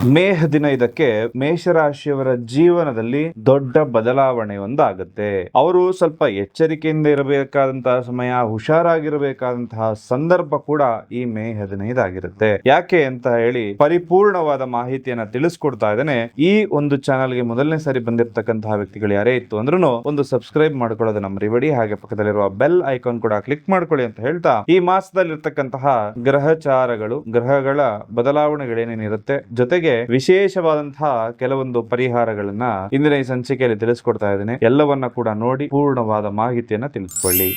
ಮೇ 15ಕ್ಕೆ ಮೇಷರಾಶಿಯವರ ಜೀವನದಲ್ಲಿ ದೊಡ್ಡ ಬದಲಾವಣೆ ಒಂದಾಗುತ್ತೆ. ಅವರು ಸ್ವಲ್ಪ ಎಚ್ಚರಿಕೆಯಿಂದ ಇರಬೇಕಾದಂತಹ ಸಮಯ, ಹುಷಾರಾಗಿರಬೇಕಾದಂತಹ ಸಂದರ್ಭ ಕೂಡ ಈ ಮೇ 15 ಆಗಿರುತ್ತೆ. ಯಾಕೆ ಅಂತ ಹೇಳಿ ಪರಿಪೂರ್ಣವಾದ ಮಾಹಿತಿಯನ್ನ ತಿಳಿಸ್ಕೊಡ್ತಾ ಇದ್ದೇನೆ. ಈ ಒಂದು ಚಾನಲ್ಗೆ ಮೊದಲನೇ ಸಾರಿ ಬಂದಿರತಕ್ಕಂತಹ ವ್ಯಕ್ತಿಗಳು ಯಾರೇ ಇತ್ತು ಅಂದ್ರೂ ಒಂದು ಸಬ್ಸ್ಕ್ರೈಬ್ ಮಾಡ್ಕೊಳ್ಳೋದನ್ನ ಮರಿಬೇಡಿ. ಹಾಗೆ ಪಕ್ಕದಲ್ಲಿರುವ ಬೆಲ್ ಐಕಾನ್ ಕೂಡ ಕ್ಲಿಕ್ ಮಾಡ್ಕೊಳ್ಳಿ ಅಂತ ಹೇಳ್ತಾ, ಈ ಮಾಸದಲ್ಲಿ ಇರ್ತಕ್ಕಂತಹ ಗ್ರಹಚಾರಗಳು, ಗ್ರಹಗಳ ಬದಲಾವಣೆಗಳೇನೇನಿರುತ್ತೆ, ಜೊತೆಗೆ ವಿಶೇಷವಾದಂತಹ ಕೆಲವೊಂದು ಪರಿಹಾರಗಳನ್ನ ಇಂದಿನ ಈ ಸಂಚಿಕೆಯಲ್ಲಿ ತಿಳಿಸ್ಕೊಡ್ತಾ ಇದ್ದೇನೆ. ಎಲ್ಲವನ್ನ ಕೂಡ ನೋಡಿ ಪೂರ್ಣವಾದ ಮಾಹಿತಿಯನ್ನ ತಿಳಿಸ್ಕೊಳ್ಳಿ.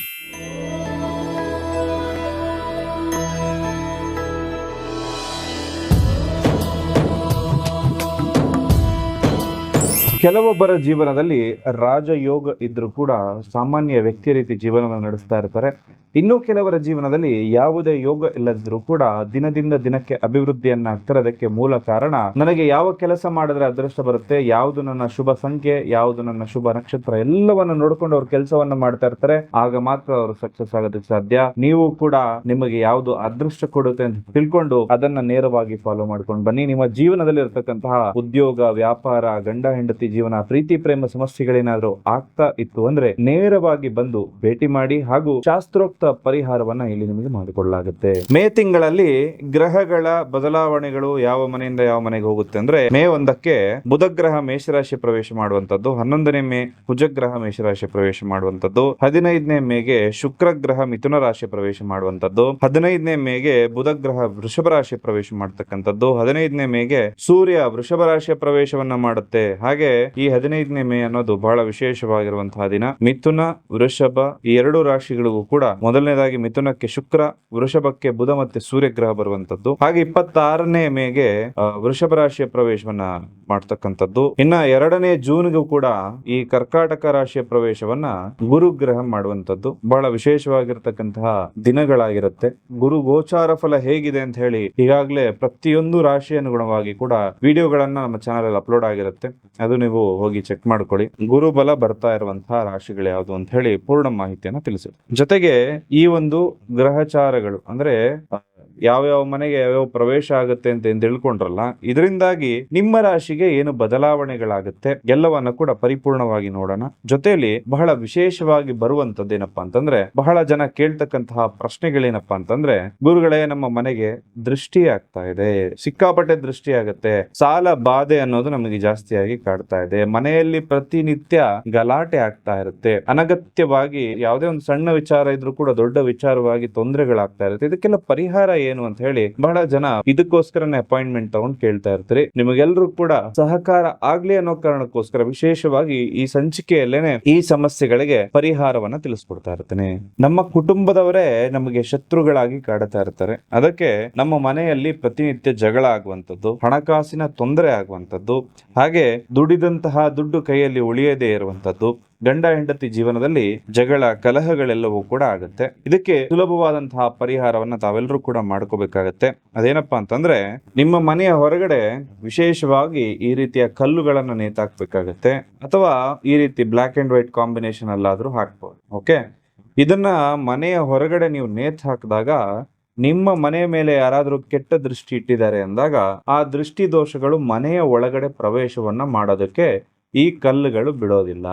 ಕೆಲವೊಬ್ಬರ ಜೀವನದಲ್ಲಿ ರಾಜಯೋಗ ಇದ್ರೂ ಕೂಡ ಸಾಮಾನ್ಯ ವ್ಯಕ್ತಿಯ ರೀತಿ ಜೀವನವನ್ನು ನಡೆಸ್ತಾ ಇರ್ತಾರೆ. ಇನ್ನು ಕೆಲವರ ಜೀವನದಲ್ಲಿ ಯಾವುದೇ ಯೋಗ ಇಲ್ಲದಿದ್ರೂ ಕೂಡ ದಿನದಿಂದ ದಿನಕ್ಕೆ ಅಭಿವೃದ್ಧಿಯನ್ನ ತರೋದಕ್ಕೆ ಮೂಲ ಕಾರಣ, ನನಗೆ ಯಾವ ಕೆಲಸ ಮಾಡಿದ್ರೆ ಅದೃಷ್ಟ ಬರುತ್ತೆ, ಯಾವುದು ನನ್ನ ಶುಭ ಸಂಖ್ಯೆ, ಯಾವುದು ನನ್ನ ಶುಭ ನಕ್ಷತ್ರ, ಎಲ್ಲವನ್ನ ನೋಡ್ಕೊಂಡು ಅವ್ರು ಕೆಲಸವನ್ನ ಮಾಡ್ತಾ ಇರ್ತಾರೆ. ಆಗ ಮಾತ್ರ ಅವರು ಸಕ್ಸಸ್ ಆಗೋದಕ್ಕೆ ಸಾಧ್ಯ. ನೀವು ಕೂಡ ನಿಮಗೆ ಯಾವುದು ಅದೃಷ್ಟ ಕೊಡುತ್ತೆ ಅಂತ ತಿಳ್ಕೊಂಡು ಅದನ್ನ ನೇರವಾಗಿ ಫಾಲೋ ಮಾಡ್ಕೊಂಡು ಬನ್ನಿ. ನಿಮ್ಮ ಜೀವನದಲ್ಲಿ ಇರತಕ್ಕಂತಹ ಉದ್ಯೋಗ, ವ್ಯಾಪಾರ, ಗಂಡ ಹೆಂಡತಿ ಜೀವನ, ಪ್ರೀತಿ ಪ್ರೇಮ ಸಮಸ್ಯೆಗಳೇನಾದ್ರೂ ಆಗ್ತಾ ಇತ್ತು ಅಂದ್ರೆ ನೇರವಾಗಿ ಬಂದು ಭೇಟಿ ಮಾಡಿ ಹಾಗೂ ಶಾಸ್ತ್ರೋಕ್ತ ಪರಿಹಾರವನ್ನ ಇಲ್ಲಿ ನಿಮಗೆ ಮಾಡಿಕೊಳ್ಳಲಾಗುತ್ತೆ. ಮೇ ತಿಂಗಳಲ್ಲಿ ಗ್ರಹಗಳ ಬದಲಾವಣೆಗಳು ಯಾವ ಮನೆಯಿಂದ ಯಾವ ಮನೆಗೆ ಹೋಗುತ್ತೆ ಅಂದ್ರೆ, ಮೇ 1ಕ್ಕೆ ಬುಧ ಗ್ರಹ ಮೇಷರಾಶಿ ಪ್ರವೇಶ ಮಾಡುವಂತದ್ದು, 11ನೇ ಮೇ ಕುಜಗ್ರಹ ಮೇಷರಾಶಿ ಪ್ರವೇಶ ಮಾಡುವಂತದ್ದು, 15ನೇ ಮೇಗೆ ಶುಕ್ರ ಗ್ರಹ ಮಿಥುನ ರಾಶಿ ಪ್ರವೇಶ ಮಾಡುವಂತದ್ದು, 15ನೇ ಮೇಗೆ ಬುಧ ಗ್ರಹ ವೃಷಭ ರಾಶಿ ಪ್ರವೇಶ ಮಾಡತಕ್ಕಂಥದ್ದು, 15ನೇ ಮೇಗೆ ಸೂರ್ಯ ವೃಷಭ ರಾಶಿಯ ಪ್ರವೇಶವನ್ನ ಮಾಡುತ್ತೆ. ಹಾಗೆ ಈ 15ನೇ ಮೇ ಅನ್ನೋದು ಬಹಳ ವಿಶೇಷವಾಗಿರುವಂತಹ ದಿನ. ಮಿಥುನ, ವೃಷಭ ಈ ಎರಡು ರಾಶಿಗಳಿಗೂ ಕೂಡ ಮೊದಲನೇದಾಗಿ ಮಿಥುನಕ್ಕೆ ಶುಕ್ರ, ವೃಷಭಕ್ಕೆ ಬುಧ ಮತ್ತೆ ಸೂರ್ಯ ಗ್ರಹ ಬರುವಂತದ್ದು. ಹಾಗೆ 26ನೇ ಮೇಗೆ ವೃಷಭ ರಾಶಿಯ ಪ್ರವೇಶವನ್ನ ಮಾಡ್ತಕ್ಕಂಥದ್ದು. ಇನ್ನ 2ನೇ ಜೂನ್ಗೂ ಕೂಡ ಈ ಕರ್ಕಾಟಕ ರಾಶಿಯ ಪ್ರವೇಶವನ್ನ ಗುರು ಗ್ರಹ ಮಾಡುವಂತದ್ದು. ಬಹಳ ವಿಶೇಷವಾಗಿರ್ತಕ್ಕಂತಹ ದಿನಗಳಾಗಿರುತ್ತೆ. ಗುರು ಗೋಚಾರ ಫಲ ಹೇಗಿದೆ ಅಂತ ಹೇಳಿ ಈಗಾಗಲೇ ಪ್ರತಿಯೊಂದು ರಾಶಿ ಅನುಗುಣವಾಗಿ ಕೂಡ ವಿಡಿಯೋಗಳನ್ನ ನಮ್ಮ ಚಾನಲ್ ಅಲ್ಲಿ ಅಪ್ಲೋಡ್ ಆಗಿರುತ್ತೆ. ಅದು ನೀವು ಹೋಗಿ ಚೆಕ್ ಮಾಡ್ಕೊಳ್ಳಿ. ಗುರು ಬಲ ಬರ್ತಾ ಇರುವಂತಹ ರಾಶಿಗಳು ಯಾವುದು ಅಂತ ಹೇಳಿ ಪೂರ್ಣ ಮಾಹಿತಿಯನ್ನ ತಿಳಿಸಿ. ಜೊತೆಗೆ ಈ ಒಂದು ಗ್ರಹಚಾರಗಳು ಅಂದ್ರೆ ಯಾವ್ಯಾವ ಮನೆಗೆ ಯಾವ್ಯಾವ ಪ್ರವೇಶ ಆಗುತ್ತೆ ಅಂತ ತಿಳ್ಕೊಂಡ್ರಲ್ಲ, ಇದರಿಂದಾಗಿ ನಿಮ್ಮ ರಾಶಿಗೆ ಏನು ಬದಲಾವಣೆಗಳಾಗುತ್ತೆ ಎಲ್ಲವನ್ನ ಕೂಡ ಪರಿಪೂರ್ಣವಾಗಿ ನೋಡೋಣ. ಜೊತೆಯಲ್ಲಿ ಬಹಳ ವಿಶೇಷವಾಗಿ ಬರುವಂತದ್ದೇನಪ್ಪಾ ಅಂತಂದ್ರೆ, ಬಹಳ ಜನ ಕೇಳ್ತಕ್ಕಂತಹ ಪ್ರಶ್ನೆಗಳೇನಪ್ಪಾ ಅಂತಂದ್ರೆ, ಗುರುಗಳೇ ನಮ್ಮ ಮನೆಗೆ ದೃಷ್ಟಿ ಆಗ್ತಾ ಇದೆ, ಸಿಕ್ಕಾಪಟ್ಟೆ ದೃಷ್ಟಿ ಆಗುತ್ತೆ, ಸಾಲ ಬಾಧೆ ಅನ್ನೋದು ನಮಗೆ ಜಾಸ್ತಿಯಾಗಿ ಕಾಡ್ತಾ ಇದೆ, ಮನೆಯಲ್ಲಿ ಪ್ರತಿನಿತ್ಯ ಗಲಾಟೆ ಆಗ್ತಾ ಇರುತ್ತೆ, ಅನಗತ್ಯವಾಗಿ ಯಾವುದೇ ಒಂದು ಸಣ್ಣ ವಿಚಾರ ಇದ್ರೂ ಕೂಡ ದೊಡ್ಡ ವಿಚಾರವಾಗಿ ತೊಂದರೆಗಳಾಗ್ತಾ ಇರುತ್ತೆ, ಇದಕ್ಕೆಲ್ಲ ಪರಿಹಾರ ಏನು ಅಂತ ಹೇಳಿ ಬಹಳ ಜನ ಇದಕ್ಕೋಸ್ಕರನೇ ಅಪಾಯಿಂಟ್ಮೆಂಟ್ ತಗೊಂಡು ಕೇಳ್ತಾ ಇರ್ತೀರಿ. ನಿಮಗೆಲ್ಲರೂ ಕೂಡ ಸಹಕಾರ ಆಗ್ಲಿ ಅನ್ನೋ ಕಾರಣಕ್ಕೋಸ್ಕರ ವಿಶೇಷವಾಗಿ ಈ ಸಂಚಿಕೆಯಲ್ಲೇನೆ ಈ ಸಮಸ್ಯೆಗಳಿಗೆ ಪರಿಹಾರವನ್ನ ತಿಳಿಸ್ಕೊಡ್ತಾ ಇರ್ತೇನೆ. ನಮ್ಮ ಕುಟುಂಬದವರೇ ನಮಗೆ ಶತ್ರುಗಳಾಗಿ ಕಾಡ್ತಾ ಇರ್ತಾರೆ. ಅದಕ್ಕೆ ನಮ್ಮ ಮನೆಯಲ್ಲಿ ಪ್ರತಿನಿತ್ಯ ಜಗಳ ಆಗುವಂತದ್ದು, ಹಣಕಾಸಿನ ತೊಂದರೆ ಆಗುವಂತದ್ದು, ಹಾಗೆ ದುಡಿದಂತಹ ದುಡ್ಡು ಕೈಯಲ್ಲಿ ಉಳಿಯದೇ ಇರುವಂತದ್ದು, ಗಂಡ ಹೆಂಡತಿ ಜೀವನದಲ್ಲಿ ಜಗಳ ಕಲಹಗಳೆಲ್ಲವೂ ಕೂಡ ಆಗುತ್ತೆ. ಇದಕ್ಕೆ ಸುಲಭವಾದಂತಹ ಪರಿಹಾರವನ್ನ ತಾವೆಲ್ಲರೂ ಕೂಡ ಮಾಡ್ಕೋಬೇಕಾಗತ್ತೆ. ಅದೇನಪ್ಪಾ ಅಂತಂದ್ರೆ, ನಿಮ್ಮ ಮನೆಯ ಹೊರಗಡೆ ವಿಶೇಷವಾಗಿ ಈ ರೀತಿಯ ಕಲ್ಲುಗಳನ್ನ ನೇತಾಕ್ಬೇಕಾಗತ್ತೆ, ಅಥವಾ ಈ ರೀತಿ ಬ್ಲಾಕ್ ಅಂಡ್ ವೈಟ್ ಕಾಂಬಿನೇಷನ್ ಅಲ್ಲಾದ್ರೂ ಹಾಕ್ಬೋದು. ಓಕೆ, ಇದನ್ನ ಮನೆಯ ಹೊರಗಡೆ ನೀವು ನೇತ್ ಹಾಕಿದಾಗ ನಿಮ್ಮ ಮನೆಯ ಮೇಲೆ ಯಾರಾದ್ರೂ ಕೆಟ್ಟ ದೃಷ್ಟಿ ಇಟ್ಟಿದ್ದಾರೆ ಅಂದಾಗ ಆ ದೃಷ್ಟಿ ದೋಷಗಳು ಮನೆಯ ಒಳಗಡೆ ಪ್ರವೇಶವನ್ನ ಮಾಡೋದಕ್ಕೆ ಈ ಕಲ್ಲುಗಳು ಬಿಡೋದಿಲ್ಲ.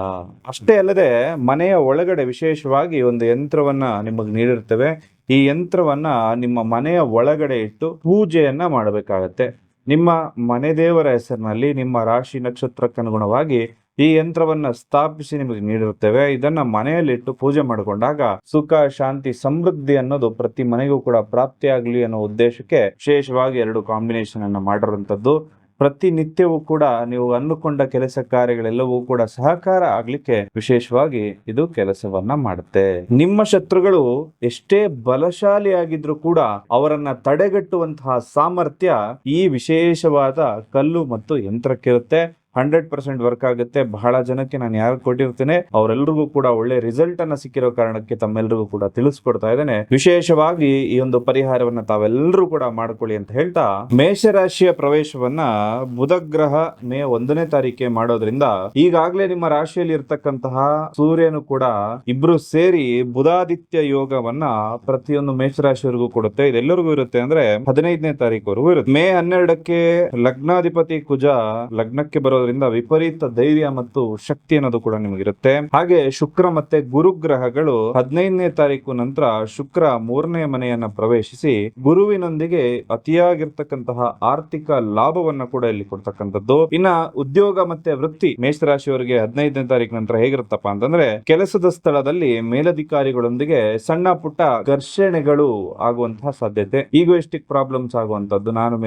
ಅಷ್ಟೇ ಅಲ್ಲದೆ ಮನೆಯ ಒಳಗಡೆ ವಿಶೇಷವಾಗಿ ಒಂದು ಯಂತ್ರವನ್ನ ನಿಮಗೆ ನೀಡಿರ್ತೇವೆ. ಈ ಯಂತ್ರವನ್ನ ನಿಮ್ಮ ಮನೆಯ ಒಳಗಡೆ ಇಟ್ಟು ಪೂಜೆಯನ್ನ ಮಾಡಬೇಕಾಗತ್ತೆ. ನಿಮ್ಮ ಮನೆ ದೇವರ ಹೆಸರಿನಲ್ಲಿ ನಿಮ್ಮ ರಾಶಿ ನಕ್ಷತ್ರಕ್ಕನುಗುಣವಾಗಿ ಈ ಯಂತ್ರವನ್ನ ಸ್ಥಾಪಿಸಿ ನಿಮಗೆ ನೀಡಿರುತ್ತೇವೆ. ಇದನ್ನ ಮನೆಯಲ್ಲಿಟ್ಟು ಪೂಜೆ ಮಾಡಿಕೊಂಡಾಗ ಸುಖ, ಶಾಂತಿ, ಸಮೃದ್ಧಿ ಅನ್ನೋದು ಪ್ರತಿ ಮನೆಗೂ ಕೂಡ ಪ್ರಾಪ್ತಿಯಾಗ್ಲಿ ಅನ್ನೋ ಉದ್ದೇಶಕ್ಕೆ ವಿಶೇಷವಾಗಿ 2 ಕಾಂಬಿನೇಷನ್ ಅನ್ನ ಮಾಡಿರುವಂತದ್ದು. ಪ್ರತಿನಿತ್ಯವೂ ಕೂಡ ನೀವು ಅಂದುಕೊಂಡ ಕೆಲಸ ಕಾರ್ಯಗಳೆಲ್ಲವೂ ಕೂಡ ಸಹಕಾರ ಆಗ್ಲಿಕ್ಕೆ ವಿಶೇಷವಾಗಿ ಇದು ಕೆಲಸವನ್ನ ಮಾಡುತ್ತೆ. ನಿಮ್ಮ ಶತ್ರುಗಳು ಎಷ್ಟೇ ಬಲಶಾಲಿಯಾಗಿದ್ರು ಕೂಡ ಅವರನ್ನ ತಡೆಗಟ್ಟುವಂತಹ ಸಾಮರ್ಥ್ಯ ಈ ವಿಶೇಷವಾದ ಕಲ್ಲು ಮತ್ತು ಯಂತ್ರಕ್ಕಿರುತ್ತೆ. 100% ವರ್ಕ್ ಆಗುತ್ತೆ. ಬಹಳ ಜನಕ್ಕೆ ನಾನು ಯಾರು ಕೊಟ್ಟಿರ್ತೇನೆ ಅವರೆಲ್ಲರಿಗೂ ಕೂಡ ಒಳ್ಳೆ ರಿಸಲ್ಟ್ ಅನ್ನ ಸಿಕ್ಕಿರೋ ಕಾರಣಕ್ಕೆ ತಮ್ಮೆಲ್ಲರಿಗೂ ಕೂಡ ತಿಳಿಸ್ಕೊಡ್ತಾ ಇದ್ದೇನೆ. ವಿಶೇಷವಾಗಿ ಈ ಒಂದು ಪರಿಹಾರವನ್ನ ತಾವೆಲ್ಲರೂ ಕೂಡ ಮಾಡ್ಕೊಳ್ಳಿ ಅಂತ ಹೇಳ್ತಾ, ಮೇಷರಾಶಿಯ ಪ್ರವೇಶವನ್ನ ಬುಧ ಗ್ರಹ ಮೇ 1ನೇ ತಾರೀಕಿಗೆ ಮಾಡೋದ್ರಿಂದ ಈಗಾಗಲೇ ನಿಮ್ಮ ರಾಶಿಯಲ್ಲಿ ಇರ್ತಕ್ಕಂತಹ ಸೂರ್ಯನು ಕೂಡ ಇಬ್ರು ಸೇರಿ ಬುಧಾದಿತ್ಯ ಯೋಗವನ್ನ ಪ್ರತಿಯೊಂದು ಮೇಷರಾಶಿಯವರಿಗೂ ಕೊಡುತ್ತೆ. ಇದೆಲ್ಲರಿಗೂ ಇರುತ್ತೆ ಅಂದ್ರೆ 15ನೇ ತಾರೀಕುವರೆಗೂ ಇರುತ್ತೆ. ಮೇ 12ಕ್ಕೆ ಲಗ್ನಾಧಿಪತಿ ಕುಜ ಲಗ್ನಕ್ಕೆ ಬರೋದ್ರಿಂದ ವಿಪರೀತ ಧೈರ್ಯ ಮತ್ತು ಶಕ್ತಿ ಅನ್ನೋದು ಕೂಡ ನಿಮಗಿರುತ್ತೆ. ಹಾಗೆ ಶುಕ್ರ ಮತ್ತೆ ಗುರು ಗ್ರಹಗಳು 15ನೇ ತಾರೀಕು ನಂತರ ಶುಕ್ರ 3ನೇ ಮನೆಯನ್ನ ಪ್ರವೇಶಿಸಿ ಗುರುವಿನೊಂದಿಗೆ ಅತಿಯಾಗಿರ್ತಕ್ಕಂತಹ ಆರ್ಥಿಕ ಲಾಭವನ್ನ ಕೂಡ ಇಲ್ಲಿ ಕೊಡ್ತಕ್ಕಂಥದ್ದು. ಇನ್ನ ಉದ್ಯೋಗ ಮತ್ತೆ ವೃತ್ತಿ ಮೇಷರಾಶಿಯವರಿಗೆ 15ನೇ ತಾರೀಕು ನಂತರ ಹೇಗಿರುತ್ತಪ್ಪ ಅಂತಂದ್ರೆ, ಕೆಲಸದ ಸ್ಥಳದಲ್ಲಿ ಮೇಲಧಿಕಾರಿಗಳೊಂದಿಗೆ ಸಣ್ಣ ಪುಟ್ಟ ಘರ್ಷಣೆಗಳು ಆಗುವಂತಹ ಸಾಧ್ಯತೆ, ಈಗೋಯಿಸ್ಟಿಕ್ ಪ್ರಾಬ್ಲಮ್ಸ್ ಆಗುವಂತದ್ದು, ನಾನು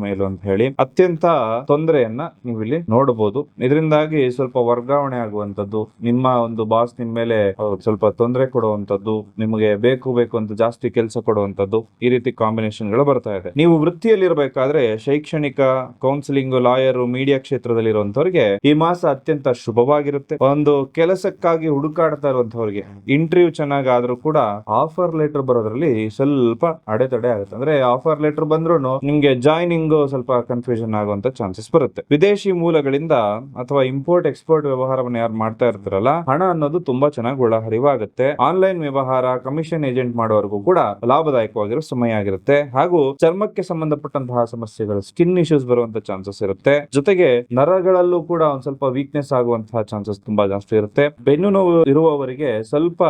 ಮೇಲು ಅಂತ ಹೇಳಿ ಅತ್ಯಂತ ತೊಂದರೆಯನ್ನ ನೀವು ಇಲ್ಲಿ ನೋಡಬಹುದು. ಇದರಿಂದಾಗಿ ಸ್ವಲ್ಪ ವರ್ಗಾವಣೆ ಆಗುವಂತದ್ದು, ನಿಮ್ಮ ಒಂದು ಬಾಸ್ ನಿಮ್ ಮೇಲೆ ಸ್ವಲ್ಪ ತೊಂದರೆ ಕೊಡುವಂತದ್ದು, ನಿಮಗೆ ಬೇಕು ಅಂತ ಜಾಸ್ತಿ ಕೆಲಸ ಕೊಡುವಂತದ್ದು, ಈ ರೀತಿ ಕಾಂಬಿನೇಷನ್ ಗಳು ಬರ್ತಾ ಇದೆ. ನೀವು ವೃತ್ತಿಯಲ್ಲಿ ಇರಬೇಕಾದ್ರೆ ಶೈಕ್ಷಣಿಕ, ಕೌನ್ಸಿಲಿಂಗ್, ಲಾಯರ್, ಮೀಡಿಯಾ ಕ್ಷೇತ್ರದಲ್ಲಿ ಇರುವಂತವರಿಗೆ ಈ ಮಾಸ ಅತ್ಯಂತ ಶುಭವಾಗಿರುತ್ತೆ. ಒಂದು ಕೆಲಸಕ್ಕಾಗಿ ಹುಡುಕಾಡ್ತಾ ಇರುವಂತವರಿಗೆ ಇಂಟರ್ವ್ಯೂ ಚೆನ್ನಾಗಾದ್ರೂ ಕೂಡ ಆಫರ್ ಲೆಟರ್ ಬರೋದ್ರಲ್ಲಿ ಸ್ವಲ್ಪ ಅಡೆತಡೆ ಆಗುತ್ತೆ. ಅಂದ್ರೆ ಆಫರ್ ಲೆಟರ್ ಬಂದ್ರು ನಿಮ್ಗೆ ಜಾಯ್ನಿಂಗ್ ಸ್ವಲ್ಪ ಕನ್ಫ್ಯೂಷನ್ ಆಗುವಂತ ಚಾನ್ಸಸ್ ಬರುತ್ತೆ. ವಿದೇಶಿ ಮೂಲಗಳಿಂದ ಅಥವಾ ಇಂಪೋರ್ಟ್ ಎಕ್ಸ್ಪೋರ್ಟ್ ವ್ಯವಹಾರವನ್ನು ಯಾರು ಮಾಡ್ತಾ ಇರ್ತಾರಲ್ಲ, ಹಣ ಅನ್ನೋದು ತುಂಬಾ ಚೆನ್ನಾಗಿ ಒಳಹರಿವಾಗುತ್ತೆ. ಆನ್ಲೈನ್ ವ್ಯವಹಾರ, ಕಮಿಷನ್ ಏಜೆಂಟ್ ಮಾಡೋವರೆಗೂ ಕೂಡ ಲಾಭದಾಯಕವಾಗಿರೋ ಸಮಯ ಆಗಿರುತ್ತೆ. ಹಾಗೂ ಚರ್ಮಕ್ಕೆ ಸಂಬಂಧಪಟ್ಟಂತಹ ಸಮಸ್ಯೆಗಳು, ಸ್ಕಿನ್ ಇಶ್ಯೂಸ್ ಬರುವಂತ ಚಾನ್ಸಸ್ ಇರುತ್ತೆ. ಜೊತೆಗೆ ನರಗಳಲ್ಲೂ ಕೂಡ ಒಂದ್ ಸ್ವಲ್ಪ ವೀಕ್ನೆಸ್ ಆಗುವಂತಹ ಚಾನ್ಸಸ್ ತುಂಬಾ ಜಾಸ್ತಿ ಇರುತ್ತೆ. ಬೆನ್ನು ನೋವು ಇರುವವರಿಗೆ ಸ್ವಲ್ಪ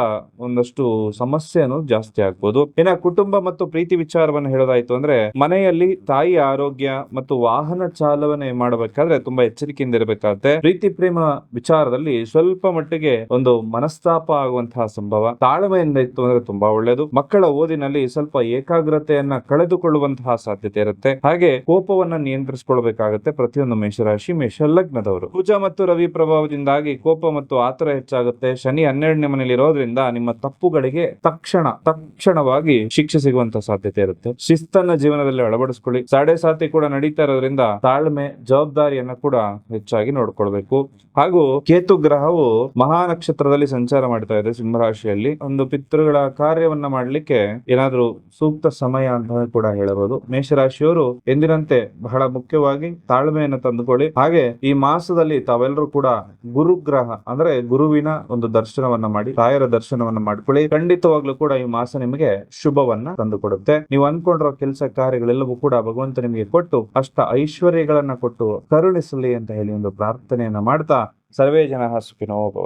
ಒಂದಷ್ಟು ಸಮಸ್ಯೆ ಅನ್ನೋದು ಜಾಸ್ತಿ ಆಗ್ಬೋದು. ಇನ್ನ ಕುಟುಂಬ ಮತ್ತು ಪ್ರೀತಿ ವಿಚಾರವನ್ನು ಹೇಳೋದಾಯ್ತು ಅಂದ್ರೆ, ಮನೆಯಲ್ಲಿ ತಾಯಿ ಆರೋಗ್ಯ ಮತ್ತು ವಾಹನ ಚಾಲನೆ ಮಾಡಬೇಕಾದ್ರೆ ತುಂಬಾ ಎಚ್ಚರಿಕೆಯಿಂದ ಇರಬೇಕಾಗುತ್ತೆ. ಪ್ರೀತಿ ಪ್ರೇಮ ವಿಚಾರದಲ್ಲಿ ಸ್ವಲ್ಪ ಮಟ್ಟಿಗೆ ಒಂದು ಮನಸ್ತಾಪ ಆಗುವಂತಹ ಸಂಭವ. ತಾಳ್ಮೆಯಿಂದ ಇತ್ತು ಅಂದ್ರೆ ತುಂಬಾ ಒಳ್ಳೆಯದು. ಮಕ್ಕಳ ಓದಿನಲ್ಲಿ ಸ್ವಲ್ಪ ಏಕಾಗ್ರತೆಯನ್ನ ಕಳೆದುಕೊಳ್ಳುವಂತಹ ಸಾಧ್ಯತೆ ಇರುತ್ತೆ. ಹಾಗೆ ಕೋಪವನ್ನ ನಿಯಂತ್ರಿಸಿಕೊಳ್ಬೇಕಾಗುತ್ತೆ ಪ್ರತಿಯೊಂದು ಮೇಷರಾಶಿ, ಮೇಷ ಲಗ್ನದವರು. ಕುಜ ಮತ್ತು ರವಿ ಪ್ರಭಾವದಿಂದಾಗಿ ಕೋಪ ಮತ್ತು ಆತರ ಹೆಚ್ಚಾಗುತ್ತೆ. ಶನಿ 12ನೇ ಮನೆಯಲ್ಲಿ ಇರೋದ್ರಿಂದ ನಿಮ್ಮ ತಪ್ಪುಗಳಿಗೆ ತಕ್ಷಣವಾಗಿ ಶಿಕ್ಷೆ ಸಿಗುವಂತ ಸಾಧ್ಯತೆ ಇರುತ್ತೆ. ಶಿಸ್ತನ್ನ ಜೀವನದಲ್ಲಿ ಅಳವಡಿಸ್ಕೊಳ್ಳಿ. ಸಾಡೆ ಸಾತಿ ಕೂಡ ನಡೀತಾ ಇರೋದ್ರಿಂದ ತಾಳ್ಮೆ, ಜವಾಬ್ದಾರಿಯನ್ನ ಕೂಡ ಹೆಚ್ಚಾಗಿ ನೋಡ್ಕೊಳ್ಬೇಕು. ಹಾಗೂ ಕೇತು ಗ್ರಹವು ಮಹಾ ನಕ್ಷತ್ರದಲ್ಲಿ ಸಂಚಾರ ಮಾಡ್ತಾ ಇದೆ ಸಿಂಹರಾಶಿಯಲ್ಲಿ. ಒಂದು ಪಿತೃಗಳ ಕಾರ್ಯವನ್ನ ಮಾಡ್ಲಿಕ್ಕೆ ಏನಾದ್ರೂ ಸೂಕ್ತ ಸಮಯ ಅಂತ ಕೂಡ ಹೇಳಬಹುದು. ಮೇಷರಾಶಿಯವರು ಎಂದಿನಂತೆ ಬಹಳ ಮುಖ್ಯವಾಗಿ ತಾಳ್ಮೆಯನ್ನು ತಂದುಕೊಳ್ಳಿ. ಹಾಗೆ ಈ ಮಾಸದಲ್ಲಿ ತಾವೆಲ್ಲರೂ ಕೂಡ ಗುರುಗ್ರಹ ಅಂದ್ರೆ ಗುರುವಿನ ಒಂದು ದರ್ಶನವನ್ನ ಮಾಡಿ, ತಾಯರ ದರ್ಶನವನ್ನ ಮಾಡ್ಕೊಳ್ಳಿ. ಖಂಡಿತವಾಗ್ಲೂ ಕೂಡ ಈ ಮಾಸ ನಿಮಗೆ ಶುಭವನ್ನ ತಂದುಕೊಡುತ್ತೆ. ನೀವು ಅನ್ಕೊಂಡಿರೋ ಕೆಲಸ ಕಾರ್ಯಗಳೆಲ್ಲವೂ ಕೂಡ ಭಗವಂತ ನಿಮಗೆ ಕೊಟ್ಟು ಅಷ್ಟ ಐಶ್ವರ್ಯಗಳನ್ನ ಕೊಟ್ಟು ಕರುಣಿಸಲಿ ಅಂತ ಹೇಳಿ ಒಂದು ಪ್ರಾರ್ಥನೆಯನ್ನ ಮಾಡ್ತಾ, ಸರ್ವೇ ಜನಃ ಸುಖಿನೋ ಭವಂತು.